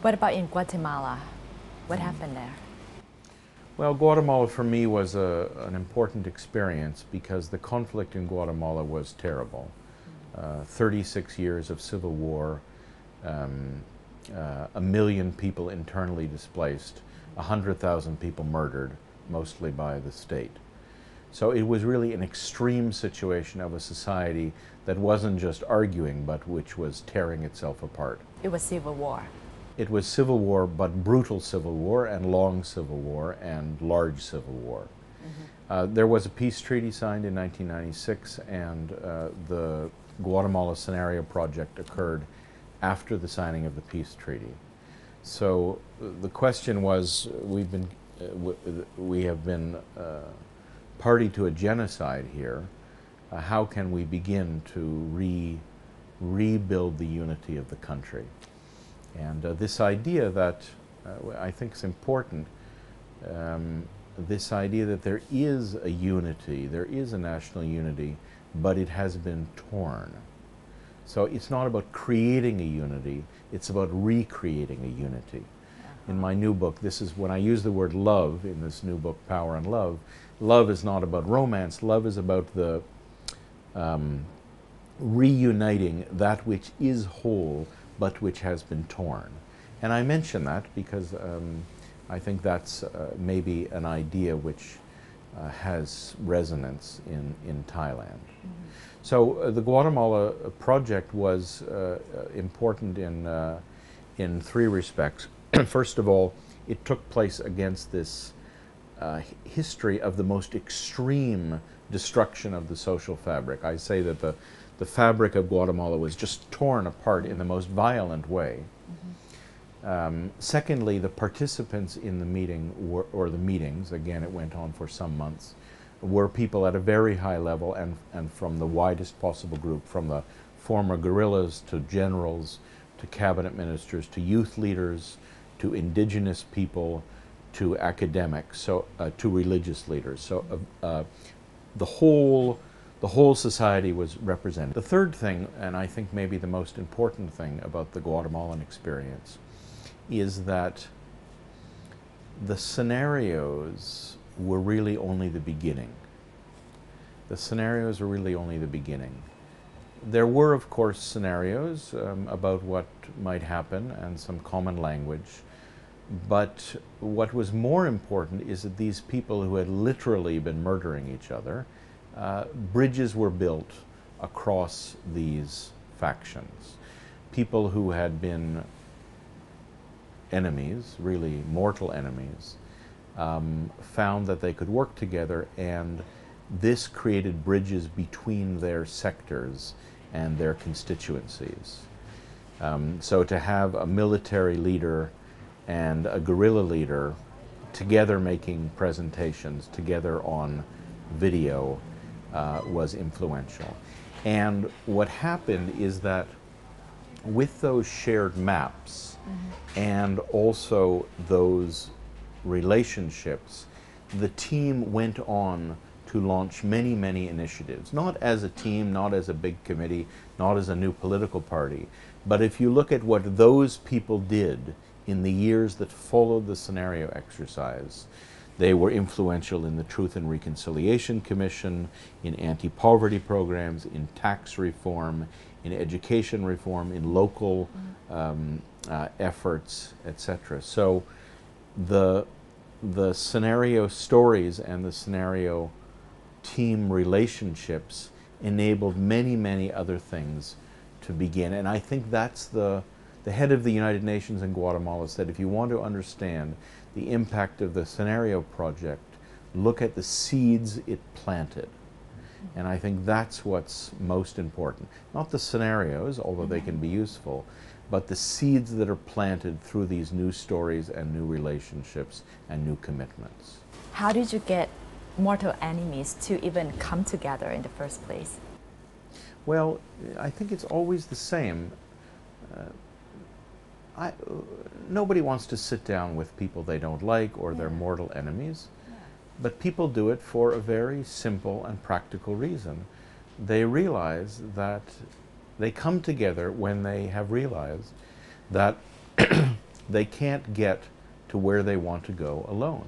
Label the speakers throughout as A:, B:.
A: What about in Guatemala? What happened there?
B: Well, Guatemala for me was an important experience because the conflict in Guatemala was terrible. 36 years of civil war, 1,000,000 people internally displaced, 100,000 people murdered, mostly by the state. So it was really an extreme situation of a society that wasn't just arguing, but which was tearing itself apart.
A: It was civil war.
B: It was civil war, but brutal civil war and long civil war and large civil war. There was a peace treaty signed in 1996, and the Guatemala Scenario Project occurred after the signing of the peace treaty. So the question was, we have been party to a genocide here. How can we begin to rebuild the unity of the country? And this idea that I think is important, this idea that there is a unity, there is a national unity, but it has been torn. So it's not about creating a unity, it's about recreating a unity. In my new book, this is when I use the word love in this new book, Power and Love. Love is not about romance, love is about the reuniting that which is whole but which has been torn. And I mention that because I think that's maybe an idea which has resonance in Thailand. So the Guatemala project was important in three respects. First of all, it took place against this history of the most extreme destruction of the social fabric. I say that the fabric of Guatemala was just torn apart in the most violent way. Secondly, the participants in the meeting or the meetings, again it went on for some months, were people at a very high level and from the widest possible group, from the former guerrillas to generals to cabinet ministers to youth leaders to indigenous people to academics, so to religious leaders. So the whole society was represented. The third thing, and I think maybe the most important thing about the Guatemalan experience, is that the scenarios were really only the beginning. The scenarios were really only the beginning. There were, of course, scenarios about what might happen and some common language, but what was more important is that these people who had literally been murdering each other, bridges were built across these factions. People who had been enemies, really mortal enemies, found that they could work together, and this created bridges between their sectors and their constituencies. So to have a military leader and a guerrilla leader together making presentations, together on video, was influential. And what happened is that with those shared maps and also those relationships, the team went on to launch many, many initiatives, not as a team, not as a big committee, not as a new political party, but if you look at what those people did in the years that followed the scenario exercise, they were influential in the Truth and Reconciliation Commission, in anti-poverty programs, in tax reform, in education reform, in local efforts, etc. So the scenario stories and the scenario team relationships enabled many, many other things to begin. And I think that's the head of the United Nations in Guatemala said, if you want to understand the impact of the scenario project, look at the seeds it planted. And I think that's what's most important. Not the scenarios, although they can be useful, but the seeds that are planted through these new stories and new relationships and new commitments.
A: How did you get mortal enemies to even come together in the first place?
B: Well, I think it's always the same. Nobody wants to sit down with people they don't like or they're mortal enemies, but people do it for a very simple and practical reason. They realize that they come together when they have realized that they can't get to where they want to go alone.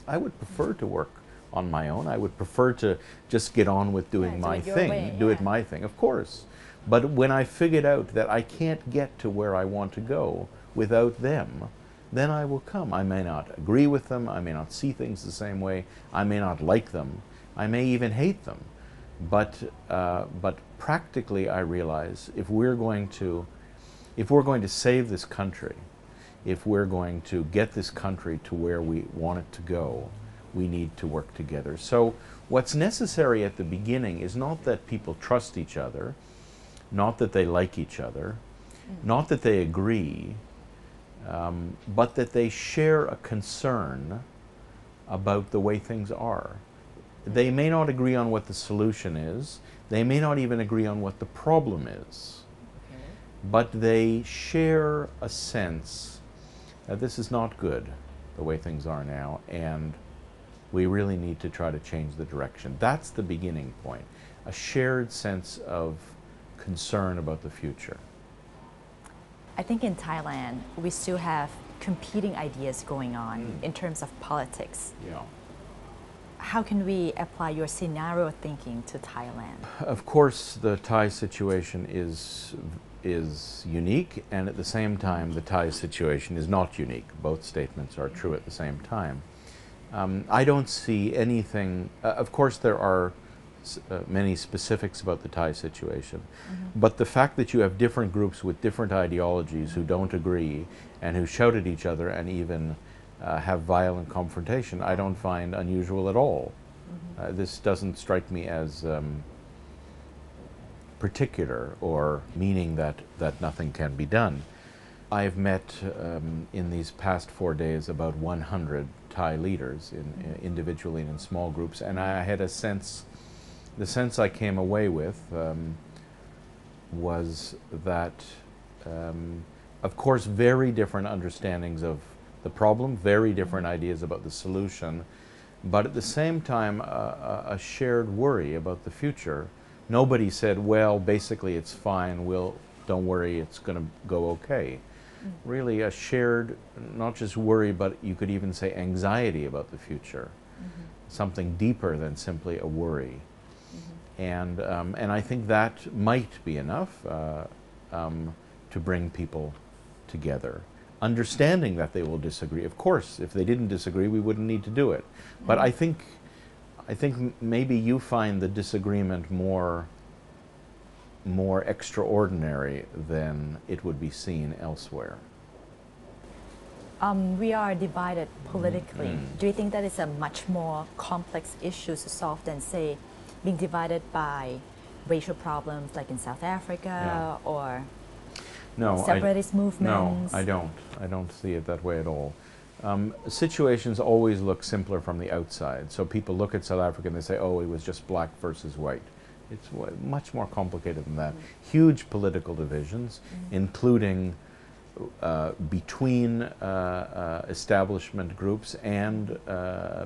B: I would prefer to work on my own. I would prefer to just get on with doing
A: Yeah, do
B: my
A: it your
B: thing,
A: way,
B: do it
A: yeah.
B: my thing, of course. But when I figured out that I can't get to where I want to go without them, then I will come. I may not agree with them, I may not see things the same way, I may not like them, I may even hate them. But practically I realize if we're going to save this country, if we're going to get this country to where we want it to go, we need to work together. So what's necessary at the beginning is not that people trust each other, not that they like each other, not that they agree, but that they share a concern about the way things are. They may not agree on what the solution is, they may not even agree on what the problem is, but they share a sense that this is not good, the way things are now, and we really need to try to change the direction. That's the beginning point, a shared sense of concern about the future.
A: I think in Thailand, we still have competing ideas going on in terms of politics.
B: Yeah.
A: How can we apply your scenario thinking to Thailand?
B: Of course, the Thai situation is unique, and at the same time, the Thai situation is not unique. Both statements are true at the same time. I don't see anything. Of course, there are many specifics about the Thai situation, but the fact that you have different groups with different ideologies who don't agree and who shout at each other and even have violent confrontation, I don't find unusual at all. This doesn't strike me as particular or meaning that nothing can be done. I've met in these past 4 days about 100 Thai leaders individually and in small groups, and I had a sense, the sense I came away with was that of course very different understandings of the problem, very different ideas about the solution, but at the same time a shared worry about the future. Nobody said, well, basically it's fine, don't worry, it's going to go okay. Really a shared, not just worry, but you could even say anxiety about the future, something deeper than simply a worry. And I think that might be enough to bring people together. Understanding that they will disagree. Of course, if they didn't disagree, we wouldn't need to do it. But I think maybe you find the disagreement more extraordinary than it would be seen elsewhere.
A: We are divided politically. Do you think that is a much more complex issue to solve than, say, being divided by racial problems like in South Africa or separatist movements?
B: No, I don't see it that way at all. Situations always look simpler from the outside. So people look at South Africa and they say, oh, it was just black versus white. It's much more complicated than that. Huge political divisions, including between establishment groups and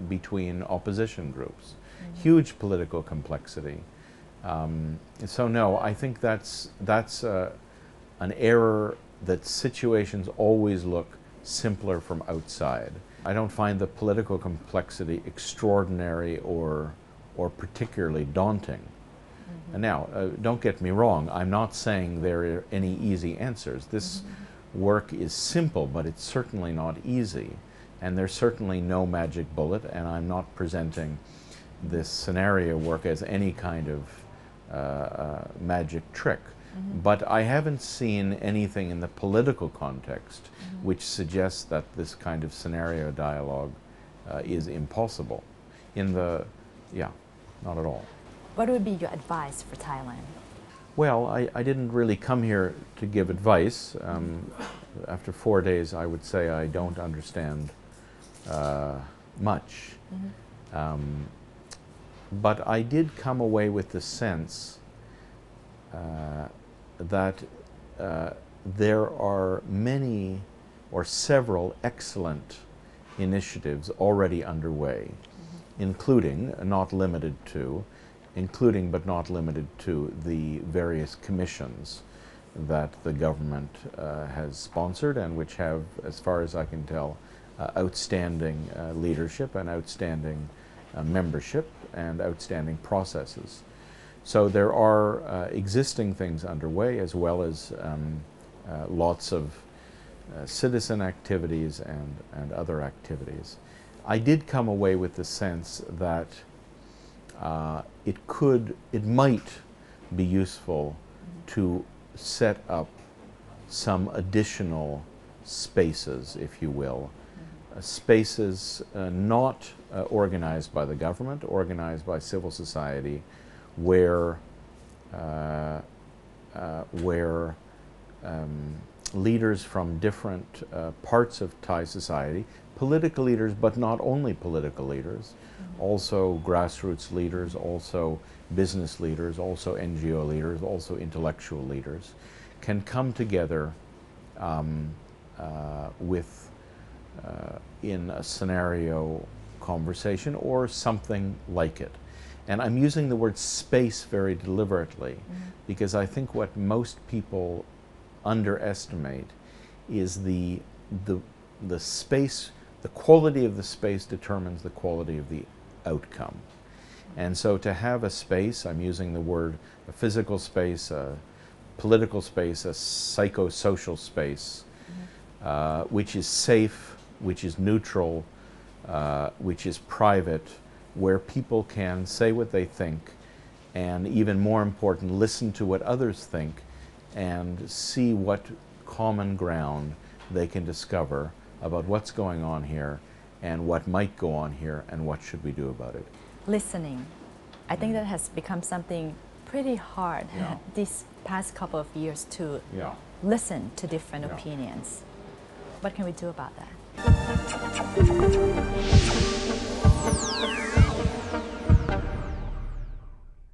B: between opposition groups. Huge political complexity. So no, I think that's an error, that situations always look simpler from outside. I don't find the political complexity extraordinary or particularly daunting. And now, don't get me wrong, I'm not saying there are any easy answers. This work is simple, but it's certainly not easy. And there's certainly no magic bullet, and I'm not presenting this scenario work as any kind of magic trick. But I haven't seen anything in the political context which suggests that this kind of scenario dialogue is impossible. Not at all.
A: What would be your advice for Thailand?
B: Well, I didn't really come here to give advice. After 4 days, I would say I don't understand much. But I did come away with the sense that there are many or several excellent initiatives already underway, including but not limited to the various commissions that the government has sponsored and which have, as far as I can tell, outstanding leadership and outstanding membership and outstanding processes. So there are existing things underway as well as lots of citizen activities and other activities. I did come away with the sense that it might be useful to set up some additional spaces, if you will, spaces not organized by the government, organized by civil society, where leaders from different parts of Thai society, political leaders, but not only political leaders, also grassroots leaders, also business leaders, also NGO leaders, also intellectual leaders, can come together in a scenario conversation or something like it. And I'm using the word space very deliberately because I think what most people underestimate is the space, the quality of the space determines the quality of the outcome. And so to have a space, I'm using the word a physical space, a political space, a psychosocial space, which is safe, which is neutral, which is private, where people can say what they think and, even more important, listen to what others think and see what common ground they can discover about what's going on here and what might go on here and what should we do about it.
A: Listening. I think that has become something pretty hard these past couple of years to listen to different opinions. What can we do about that?